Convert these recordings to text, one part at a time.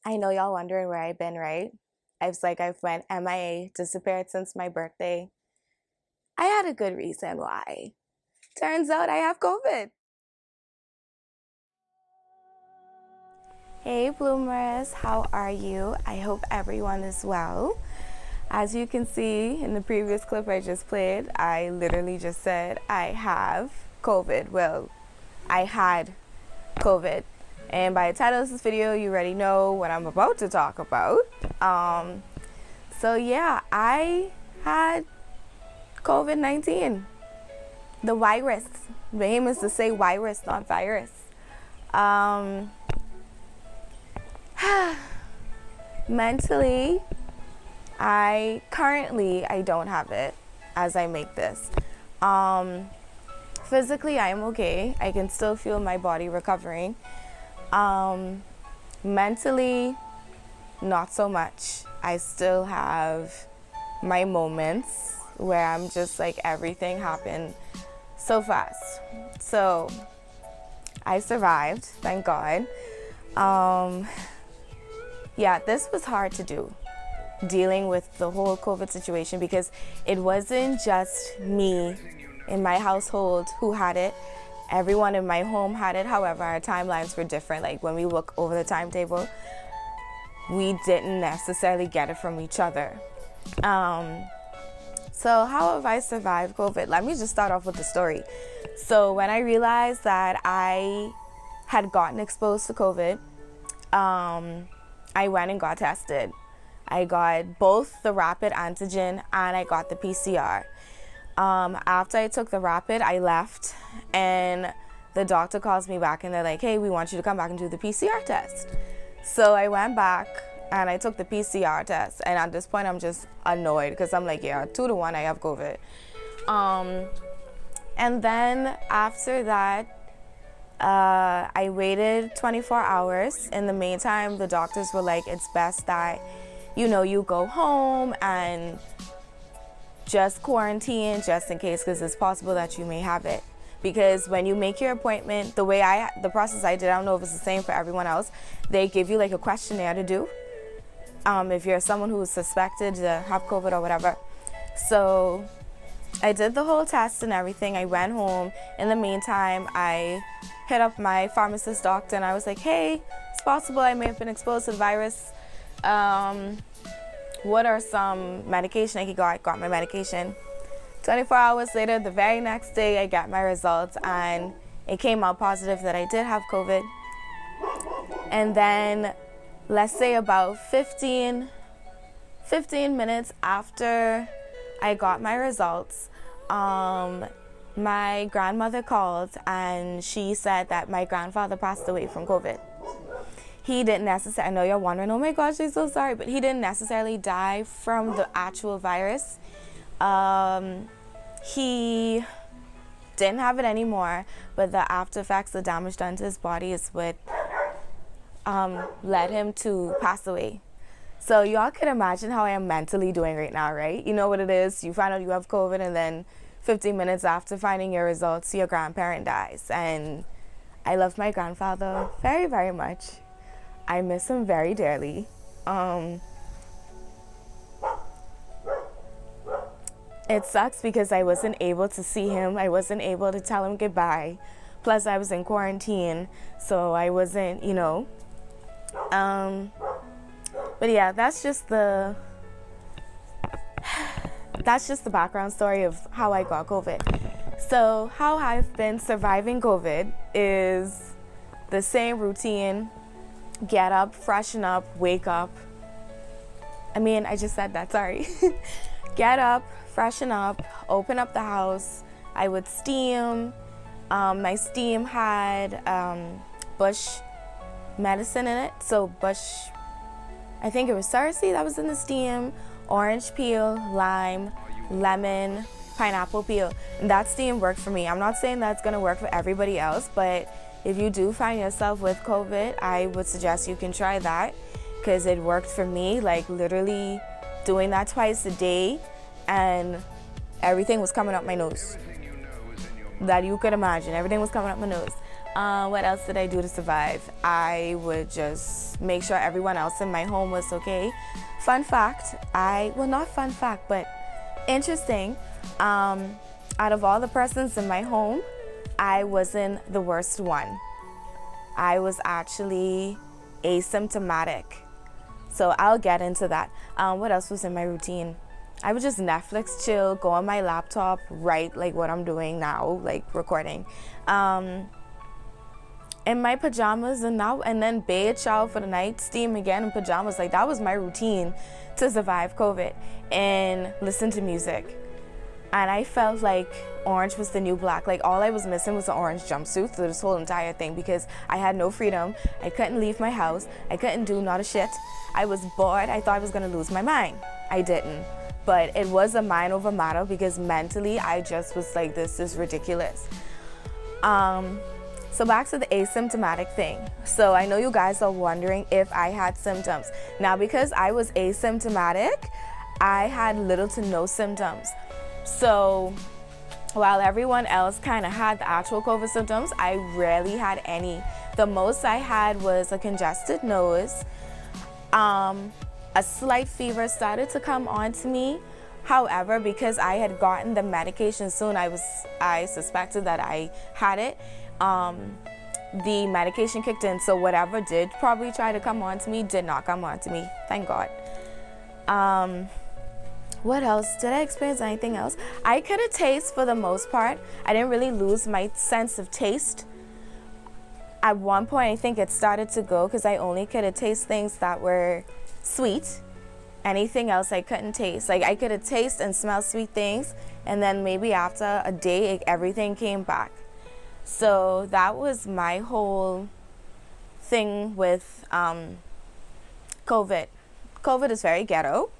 I know y'all wondering where I've been, right? I've went MIA, disappeared since my birthday. I had a good reason why. Turns out I have COVID. Hey bloomers, how are you? I hope everyone is well. As you can see in the previous clip I just played, I literally just said I have COVID. Well, I had COVID. And by the title of this video, you already know what I'm about to talk about. So yeah, I had COVID-19, the virus. The aim is to say virus, not virus. Mentally, I don't have it as I make this. Physically, I am okay. I can still feel my body recovering. Mentally, not so much. I still have my moments where I'm just like, everything happened so fast. So I survived, thank God. Yeah, this was hard to do, dealing with the whole COVID situation, because it wasn't just me in my household who had it. Everyone in my home had it. However, our timelines were different. Like when we look over the timetable, we didn't necessarily get it from each other. So how have I survived COVID? Let me just start off with the story. So when I realized that I had gotten exposed to COVID, I went and got tested. I got both the rapid antigen and I got the PCR. After I took the rapid, I left and the doctor calls me back and they're like, hey, we want you to come back and do the PCR test. So I went back and I took the PCR test, and at this point I'm just annoyed because I'm like, yeah, 2-1 I have COVID. And then after that, I waited 24 hours. In the meantime, the doctors were like, it's best that, you go home and just quarantine just in case, because it's possible that you may have it. Because when you make your appointment, the process I did, I don't know if it's the same for everyone else, they give you like a questionnaire to do. If you're someone who is suspected to have COVID or whatever. So I did the whole test and everything. I went home. In the meantime, I hit up my pharmacist doctor and I was like, hey, it's possible I may have been exposed to the virus. What are some medication I could go? I got my medication. 24 hours later, the very next day, I got my results and it came out positive that I did have COVID. And then let's say about 15 minutes after I got my results, my grandmother called and she said that my grandfather passed away from COVID. He didn't necessarily, I know you're wondering, oh my gosh, I'm so sorry, but he didn't necessarily die from the actual virus. He didn't have it anymore, but the after effects, the damage done to his body is what led him to pass away. So y'all can imagine how I am mentally doing right now, right? You know what it is, you find out you have COVID and then 15 minutes after finding your results, your grandparent dies. And I love my grandfather very, very much. I miss him very dearly. It sucks because I wasn't able to see him. I wasn't able to tell him goodbye. Plus I was in quarantine, so I wasn't, but yeah, that's just the background story of how I got COVID. So how I've been surviving COVID is the same routine: get up, freshen up, wake up. I just said that, sorry. Get up, freshen up, open up the house. I would steam. My steam had bush medicine in it. So I think it was sarsi that was in the steam, orange peel, lime, lemon, pineapple peel. And that steam worked for me. I'm not saying that's gonna work for everybody else, but if you do find yourself with COVID, I would suggest you can try that, because it worked for me, like literally doing that twice a day, and everything was coming up my nose that you could imagine. Everything was coming up my nose. What else did I do to survive? I would just make sure everyone else in my home was okay. Fun fact, well, not fun fact, but interesting. Out of all the persons in my home, I wasn't the worst one. I was actually asymptomatic. So I'll get into that. What else was in my routine? I would just Netflix chill, go on my laptop, write like what I'm doing now, like recording. In my pajamas and then bathe, shower for the night, steam again in pajamas. Like that was my routine to survive COVID, and listen to music. And I felt like orange was the new black. Like all I was missing was an orange jumpsuit through this whole entire thing, because I had no freedom. I couldn't leave my house. I couldn't do not a shit. I was bored. I thought I was gonna lose my mind. I didn't. But it was a mind over matter, because mentally I just was like, this is ridiculous. So back to the asymptomatic thing. So I know you guys are wondering if I had symptoms. Now, because I was asymptomatic, I had little to no symptoms. So while everyone else kind of had the actual COVID symptoms, I rarely had any. The most I had was a congested nose. A slight fever started to come on to me. However, because I had gotten the medication soon, I suspected that I had it. The medication kicked in, so whatever did probably try to come on to me did not come on to me, thank God. What else? Did I experience anything else? I could have taste for the most part. I didn't really lose my sense of taste. At one point, I think it started to go, because I only could have taste things that were sweet. Anything else I couldn't taste. Like I could have taste and smell sweet things, and then maybe after a day, everything came back. So that was my whole thing with COVID. COVID is very ghetto.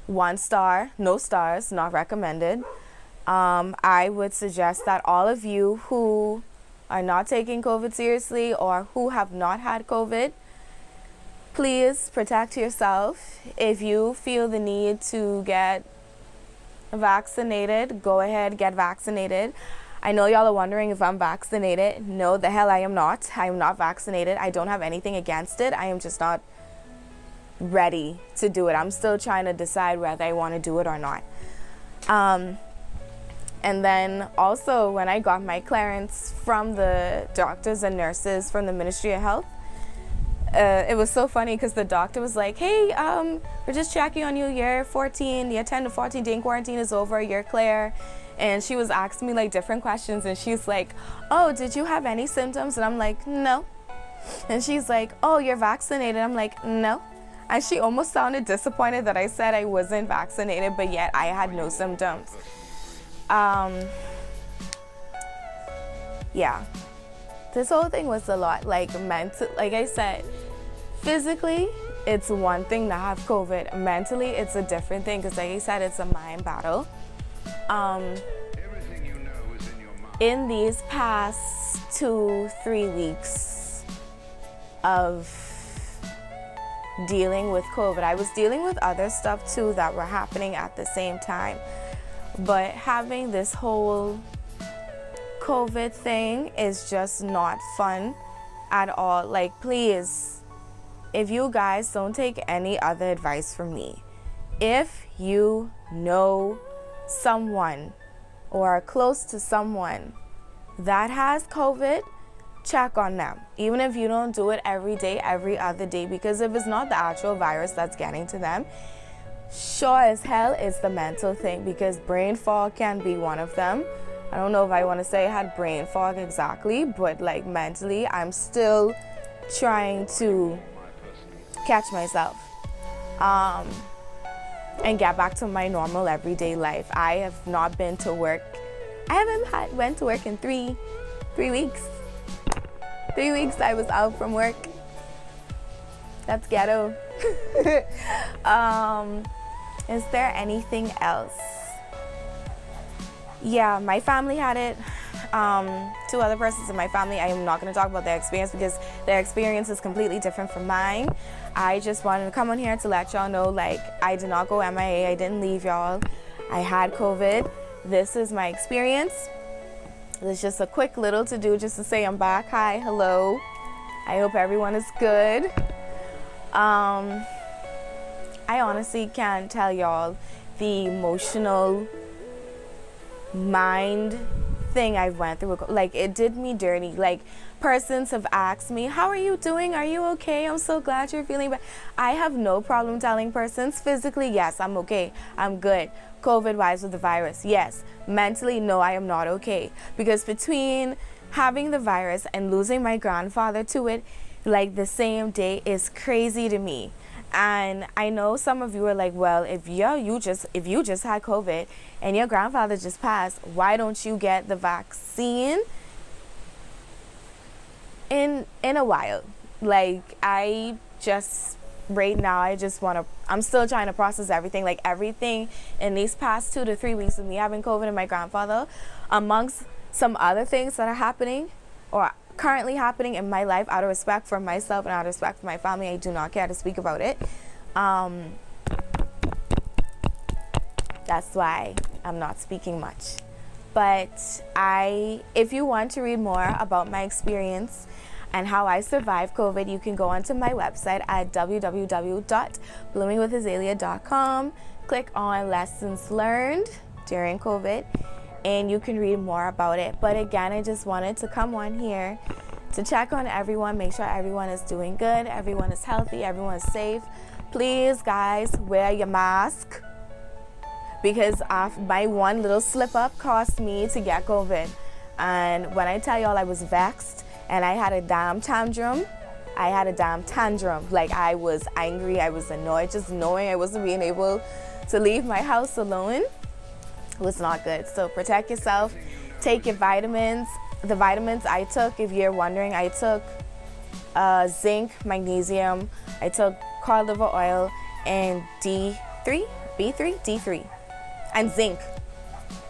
1 star, no stars, not recommended. I would suggest that all of you who are not taking COVID seriously, or who have not had COVID, please protect yourself. If you feel the need to get vaccinated, go ahead, get vaccinated. I know y'all are wondering if I'm vaccinated. No, the hell I am not. I am not vaccinated. I don't have anything against it. I am just not ready to do it. I'm still trying to decide whether I want to do it or not. And then also when I got my clearance from the doctors and nurses from the Ministry of Health, it was so funny, because the doctor was like, hey, we're just checking on you. You're 14, your 10 to 14 day quarantine is over, you're clear. And she was asking me like different questions, and she's like, oh, did you have any symptoms? And I'm like, no. And she's like, oh, you're vaccinated? I'm like, no. And she almost sounded disappointed that I said I wasn't vaccinated, but yet I had no symptoms. Yeah. This whole thing was a lot, like I said, physically, it's one thing to have COVID. Mentally, it's a different thing, because like I said, it's a mind battle. In these past 2-3 weeks of dealing with COVID, I was dealing with other stuff too that were happening at the same time. But having this whole COVID thing is just not fun at all. Like, please, if you guys don't take any other advice from me, if you know someone or are close to someone that has COVID, check on them. Even if you don't do it every day, every other day, because if it's not the actual virus that's getting to them, sure as hell it's the mental thing, because brain fog can be one of them. I don't know if I want to say I had brain fog exactly, but like mentally, I'm still trying to catch myself and get back to my normal everyday life. I have not been to work. I haven't went to work in three weeks. 3 weeks I was out from work. That's ghetto. Is there anything else? Yeah, my family had it. 2 other persons in my family, I am not going to talk about their experience, because their experience is completely different from mine. I just wanted to come on here to let y'all know, like, I did not go MIA. I didn't leave y'all. I had COVID. This is my experience. It's just a quick little to do just to say I'm back. Hi, hello. I hope everyone is good. I honestly can't tell y'all the emotional mind thing I went through. Like, it did me dirty. Like, persons have asked me, how are you doing? Are you okay? I'm so glad you're feeling better. I have no problem telling persons physically, yes, I'm okay, I'm good. COVID wise with the virus, yes. Mentally, no, I am not okay. Because between having the virus and losing my grandfather to it, like the same day, is crazy to me. And I know some of you are like, well, if you just had COVID and your grandfather just passed, why don't you get the vaccine in a while? Like, right now, I'm still trying to process everything. Like, everything in these past 2 to 3 weeks of me having COVID and my grandfather, amongst some other things that are happening or currently happening in my life, out of respect for myself and out of respect for my family, I do not care to speak about it. That's why I'm not speaking much. But if you want to read more about my experience and how I survived COVID, you can go onto my website at www.bloomingwithazalea.com. Click on lessons learned during COVID, and you can read more about it. But again, I just wanted to come on here to check on everyone, make sure everyone is doing good, everyone is healthy, everyone is safe. Please, guys, wear your mask, because my one little slip up cost me to get COVID. And when I tell y'all I was vexed and I had a damn tantrum, like, I was angry, I was annoyed, just knowing I wasn't being able to leave my house alone was not good. So protect yourself, take your vitamins. The vitamins I took, if you're wondering, I took zinc, magnesium, I took cod liver oil, and D3, and zinc.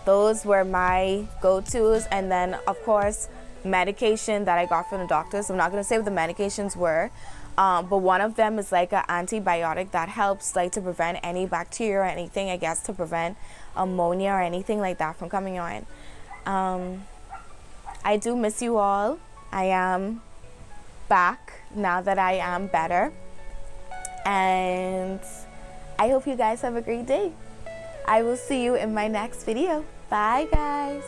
Those were my go-tos. And then, of course, medication that I got from the doctors. I'm not going to say what the medications were, but one of them is like an antibiotic that helps, like, to prevent any bacteria or anything, I guess, to prevent ammonia or anything like that from coming on. I do miss you all. I am back now that I am better. And I hope you guys have a great day. I will see you in my next video. Bye, guys.